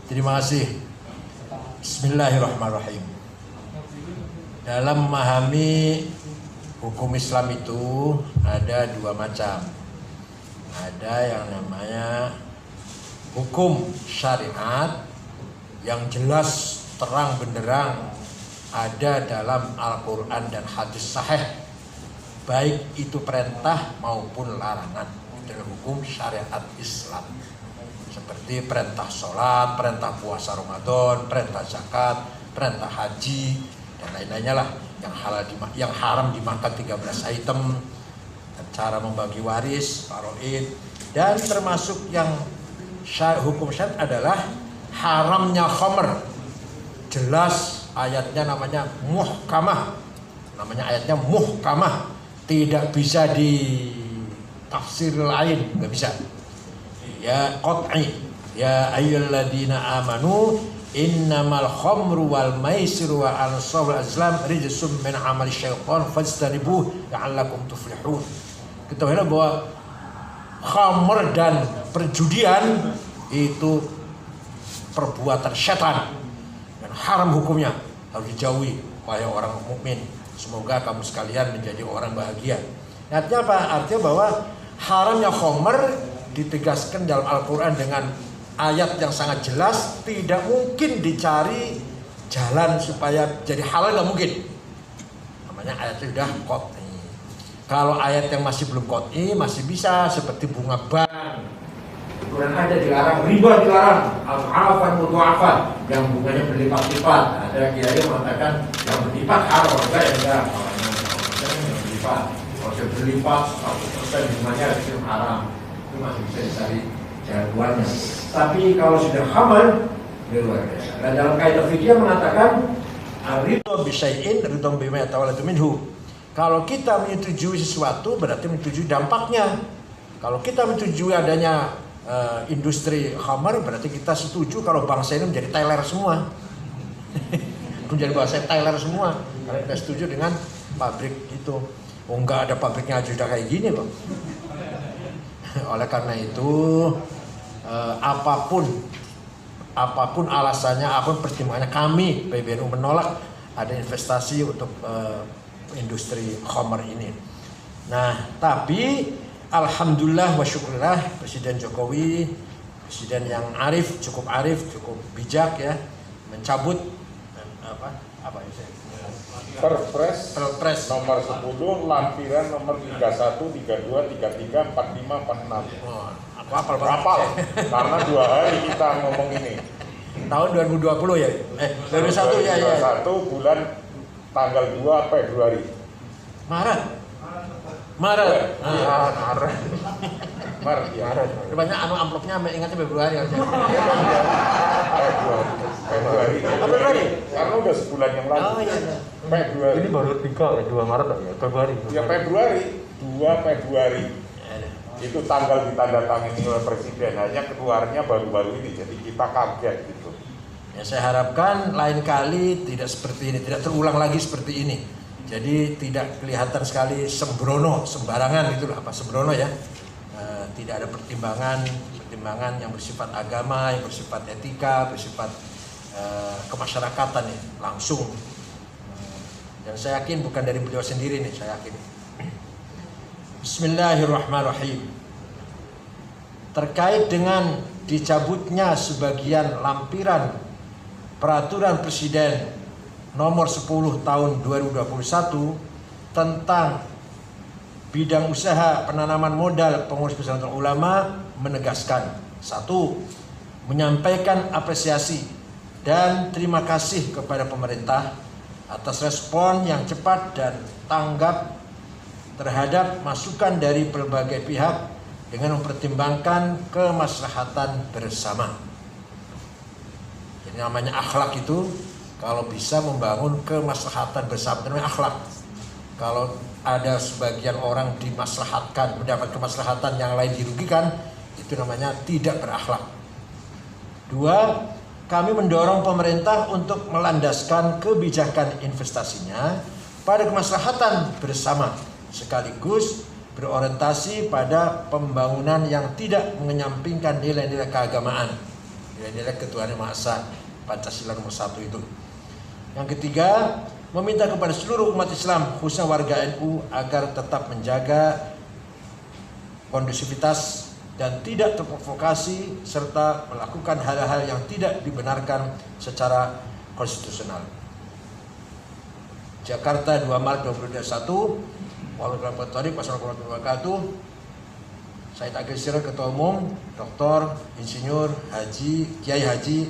Terima kasih. Bismillahirrahmanirrahim. Dalam memahami hukum Islam itu ada dua macam. Ada yang namanya hukum syariat yang jelas terang benderang ada dalam Al-Quran dan hadis sahih, baik itu perintah maupun larangan dari hukum syariat Islam, seperti perintah sholat, perintah puasa Ramadan, perintah zakat, perintah haji, dan lain-lainnya lah. Yang haram dimakan 13 item, cara membagi waris, faraid, dan termasuk yang hukum syariat adalah haramnya khamr. Jelas ayatnya namanya muhkamah, tidak bisa ditafsir lain, nggak bisa. Ya qat'i, ya ayyuhalladzina amanu innamal khamru wal maisiru wal ansab wal azlam rijsum min amali syaitan fajtanibuh la'allakum tuflihun. Ketahuilah bahwa khamr dan perjudian itu perbuatan setan dan haram hukumnya, harus dijauhi wahai orang mukmin. Semoga kamu sekalian menjadi orang bahagia. Artinya apa? Artinya bahwa haramnya khamr ditegaskan dalam Al-Quran dengan ayat yang sangat jelas, tidak mungkin dicari jalan supaya jadi halal, nggak mungkin. Namanya ayatnya sudah qat'i. Kalau ayat yang masih belum qat'i masih bisa, seperti bunga bank. Quran ada dilarang, riba dilarang, al-afan mudha'afan, yang bunganya berlipat-lipat. Ada kiai yang mengatakan yang berlipat haram, enggak ya enggak. Yang berlipat, kalau saya berlipat 100% bunganya itu haram. Itu masih bisa dicari jalan keluarnya. Tapi kalau sudah hamal, itu luar biasa. Dan dalam kaidah fikih mengatakan ridho bisyai'in ridho bima yatawalladu minhu. Kalau kita menyetujui sesuatu berarti menyetujui dampaknya. Kalau kita menyetujui adanya industri khamar, berarti kita setuju kalau bangsa ini menjadi teler semua. Menjadi bangsa teler semua. Karena kita setuju dengan pabrik itu. Oh, enggak ada pabriknya aja sudah kayak gini kok. Oleh karena itu apapun alasannya, apapun pertimbangannya, kami PBNU menolak ada investasi untuk industri khamar ini. Nah, tapi alhamdulillah wa syukurillah, Presiden Jokowi, presiden yang cukup arif, cukup bijak ya, mencabut Perpres nomor 10 lampiran nomor 31, 32, 33, 45, 46. Oh, aku hafal Karena 2 hari kita ngomong ini. Tahun 2020 ya? 2021 ya. 2021 bulan tanggal 2 Februari. Maret. Maret. Rupanya amplopnya ingatnya Februari harusnya. Februari. Karena udah sebulan yang lalu. Oh iya. Februari. Ini baru 2 Maret ya? Februari. Ya Februari. 2 Februari. Itu tanggal ditandatangani oleh Presiden, hanya keluarnya baru-baru ini, jadi kita kaget gitu. Ya, saya harapkan lain kali tidak seperti ini, tidak terulang lagi seperti ini. Jadi tidak kelihatan sekali sembrono, sembarangan itulah apa sembrono ya. Tidak ada pertimbangan yang bersifat agama, yang bersifat etika, bersifat kemasyarakatan ya, langsung. Dan saya yakin bukan dari beliau sendiri nih, saya yakin. Bismillahirrahmanirrahim. Terkait dengan dicabutnya sebagian lampiran Peraturan Presiden Nomor 10 Tahun 2021 tentang bidang usaha penanaman modal pengurus Persatuan Ulama menegaskan: 1. Menyampaikan apresiasi dan terima kasih kepada pemerintah atas respon yang cepat dan tanggap terhadap masukan dari berbagai pihak dengan mempertimbangkan kemaslahatan bersama. Jadi namanya akhlak itu kalau bisa membangun kemaslahatan bersama, namanya akhlak. Kalau ada sebagian orang dimaslahatkan, mendapat kemaslahatan, yang lain dirugikan, itu namanya tidak berakhlak. 2. Kami mendorong pemerintah untuk melandaskan kebijakan investasinya pada kemaslahatan bersama, sekaligus berorientasi pada pembangunan yang tidak menyampingkan nilai-nilai keagamaan. nilai-nilai ketuhanan Maha Esa, Pancasila nomor 1 itu. Yang ketiga, meminta kepada seluruh umat Islam, khususnya warga NU, agar tetap menjaga kondusivitas dan tidak terprovokasi serta melakukan hal-hal yang tidak dibenarkan secara konstitusional. Jakarta 2 Maret 2021. Wassalamualaikum warahmatullahi wabarakatuh. Said Agil Siraj, Ketua Umum, Dr. Insinyur Haji Kiai Haji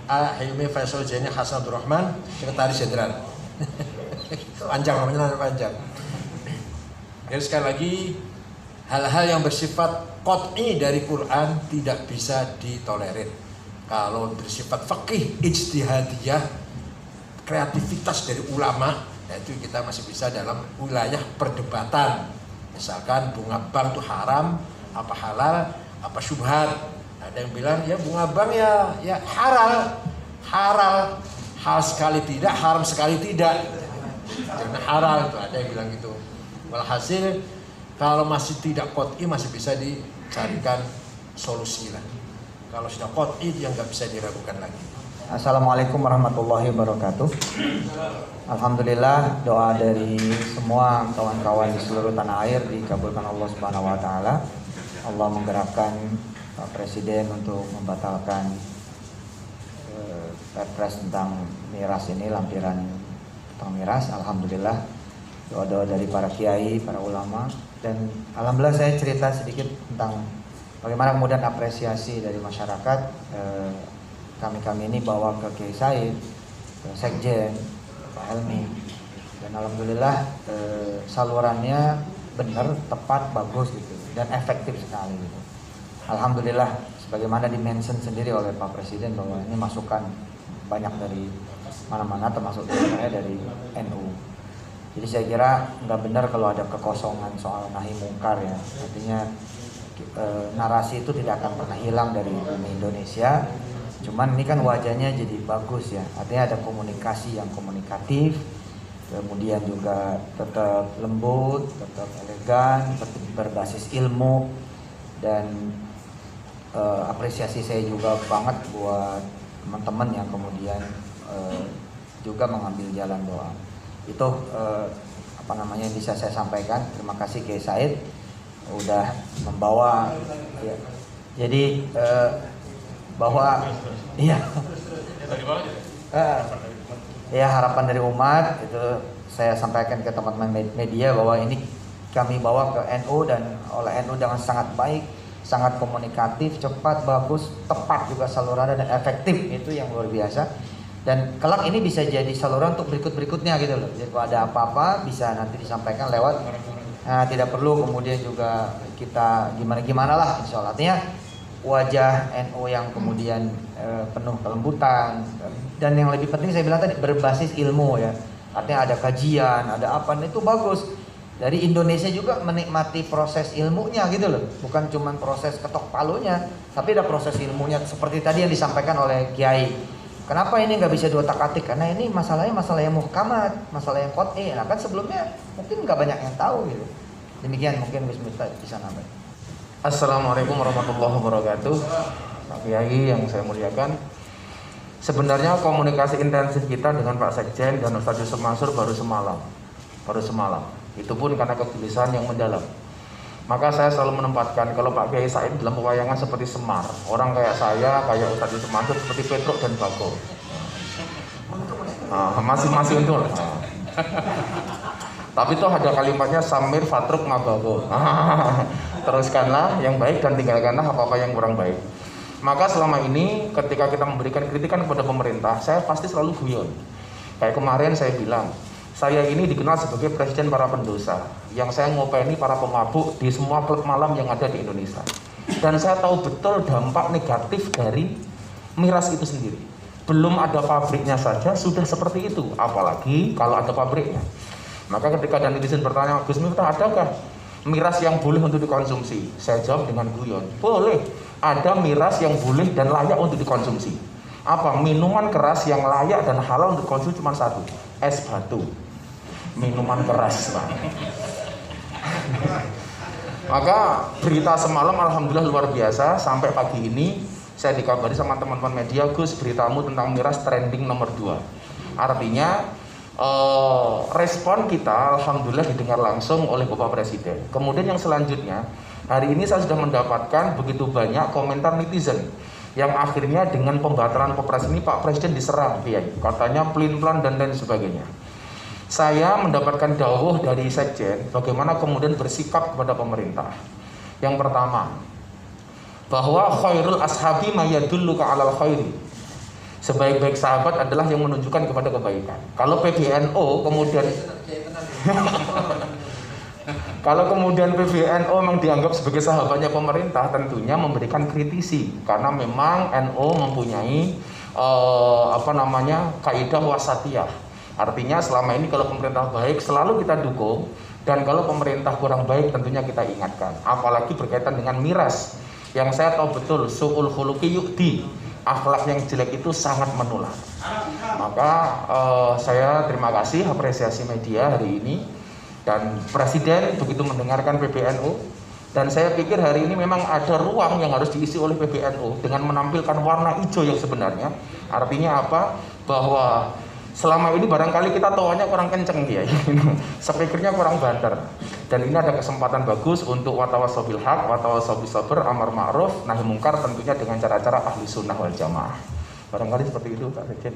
A. Hilmi Faisal Zaini Hasan Abdul Rahman, Sekretaris Jenderal. Panjang namanya, panjang. Jadi sekali lagi, hal-hal yang bersifat qat'i dari Quran tidak bisa ditolerir. Kalau bersifat fikih ijtihadiyah, kreativitas dari ulama, itu kita masih bisa dalam wilayah perdebatan. Misalkan bunga bank itu haram, apa halal, apa syubhat. Ada yang bilang ya bunga bank ya halal sekali tidak, haram sekali tidak. Karena halal itu ada yang bilang gitu. Walhasil kalau masih tidak qat'i masih bisa dicarikan solusi lah. Kalau sudah qat'i yang nggak bisa diragukan lagi. Assalamualaikum warahmatullahi wabarakatuh. Alhamdulillah, doa dari semua kawan-kawan di seluruh tanah air dikabulkan Allah Subhanahu wa taala. Allah menggerakkan Pak Presiden untuk membatalkan Perpres tentang miras ini, lampiran tentang miras. Alhamdulillah, doa-doa dari para kiai, para ulama, dan alhamdulillah saya cerita sedikit tentang bagaimana kemudian apresiasi dari masyarakat. Kami ini bawa ke Kiai Said, ke Sekjen, Pak Helmi, dan alhamdulillah salurannya benar, tepat, bagus gitu, dan efektif sekali gitu. Alhamdulillah, sebagaimana dimention sendiri oleh Pak Presiden bahwa ini masukan banyak dari mana-mana, termasuk dari NU. Jadi saya kira nggak benar kalau ada kekosongan soal nahi mungkar ya. Artinya narasi itu tidak akan pernah hilang dari bumi Indonesia. Cuman ini kan wajahnya jadi bagus ya. Artinya ada komunikasi yang komunikatif, kemudian juga tetap lembut, tetap elegan, tetap berbasis ilmu, dan apresiasi saya juga banget buat teman-teman yang kemudian juga mengambil jalan doa. Itu yang bisa saya sampaikan. Terima kasih Kiai Said udah membawa ya. Jadi bahwa ya harapan dari umat itu saya sampaikan ke teman-teman media bahwa ini kami bawa ke NU, dan oleh NU dengan sangat baik, sangat komunikatif, cepat, bagus, tepat juga salurannya, dan efektif. Itu yang luar biasa. Dan kelak ini bisa jadi saluran untuk berikut-berikutnya gitu loh. Jadi kalau ada apa-apa bisa nanti disampaikan lewat. Nah, tidak perlu kemudian juga kita gimana-gimana lah, insya Allah. Artinya wajah NU yang kemudian penuh kelembutan, dan yang lebih penting saya bilang tadi berbasis ilmu ya. Artinya ada kajian, ada apa, itu bagus. Dari Indonesia juga menikmati proses ilmunya gitu loh. Bukan cuma proses ketok palunya, tapi ada proses ilmunya seperti tadi yang disampaikan oleh Kiai. Kenapa ini nggak bisa diotak-atik? Karena ini masalahnya masalah yang muhkamat, masalah yang qat'i. Nah kan sebelumnya mungkin nggak banyak yang tahu gitu. Demikian mungkin bisa nambah. Assalamualaikum warahmatullahi wabarakatuh. Pak Kiai yang saya muliakan, sebenarnya komunikasi intensif kita dengan Pak Sekjen dan Ustadz Yusuf Mansur baru semalam. Itu pun karena kegelisahan yang mendalam. Maka saya selalu menempatkan kalau Pak Kiai Said dalam pewayangan seperti Semar, orang kayak saya, kayak Ustadz Yusuf Mansur seperti Petruk dan Bako. Masih untung lah. Tapi itu ada kalimatnya Samir Fatruk Mabako. Teruskanlah yang baik dan tinggalkanlah apa-apa yang kurang baik. Maka selama ini ketika kita memberikan kritikan kepada pemerintah, saya pasti selalu guyon. Kayak kemarin saya bilang, saya ini dikenal sebagai presiden para pendosa, yang saya ngopeni para pemabuk di semua klub malam yang ada di Indonesia. Dan saya tahu betul dampak negatif dari miras itu sendiri. Belum ada pabriknya saja sudah seperti itu, apalagi kalau ada pabriknya. Maka ketika dan netizen bertanya, Gus Miftah, adakah miras yang boleh untuk dikonsumsi? Saya jawab dengan guyon, boleh. Ada miras yang boleh dan layak untuk dikonsumsi. Apa? Minuman keras yang layak dan halal untuk konsumsi cuma satu, es batu. Minuman keras, Pak. Maka berita semalam alhamdulillah luar biasa. Sampai pagi ini saya dikabari sama teman-teman media, Gus, beritamu tentang miras trending nomor 2. Artinya respon kita alhamdulillah didengar langsung oleh Bapak Presiden. Kemudian yang selanjutnya, hari ini saya sudah mendapatkan begitu banyak komentar netizen yang akhirnya dengan pembatalan Perpres ini Pak Presiden diserang, ya, katanya pelin-pelan dan lain sebagainya. Saya mendapatkan dawuh dari Sekjen bagaimana kemudian bersikap kepada pemerintah. Yang pertama, bahwa khairul ashabi mayadulluka alal khairi. Sebaik-baik sahabat adalah yang menunjukkan kepada kebaikan. Kalau PBNU kemudian kalau kemudian PBNU memang dianggap sebagai sahabatnya pemerintah, tentunya memberikan kritisi karena memang NU mempunyai kaidah wasatiyah. Artinya selama ini kalau pemerintah baik selalu kita dukung, dan kalau pemerintah kurang baik tentunya kita ingatkan. Apalagi berkaitan dengan miras yang saya tahu betul su'ul khuluqi yu'di, akhlak yang jelek itu sangat menular. Maka saya terima kasih apresiasi media hari ini, dan Presiden begitu mendengarkan PBNU, dan saya pikir hari ini memang ada ruang yang harus diisi oleh PBNU dengan menampilkan warna hijau yang sebenarnya. Artinya apa? Bahwa selama ini barangkali kita tawanya kurang kenceng dia, speakernya kurang banter. Dan ini ada kesempatan bagus untuk watawasau bil haq, watawasau bis sabr, amar ma'ruf, nahi mungkar, tentunya dengan cara-cara ahli sunnah wal jamaah. Barangkali seperti itu Pak Sekjen.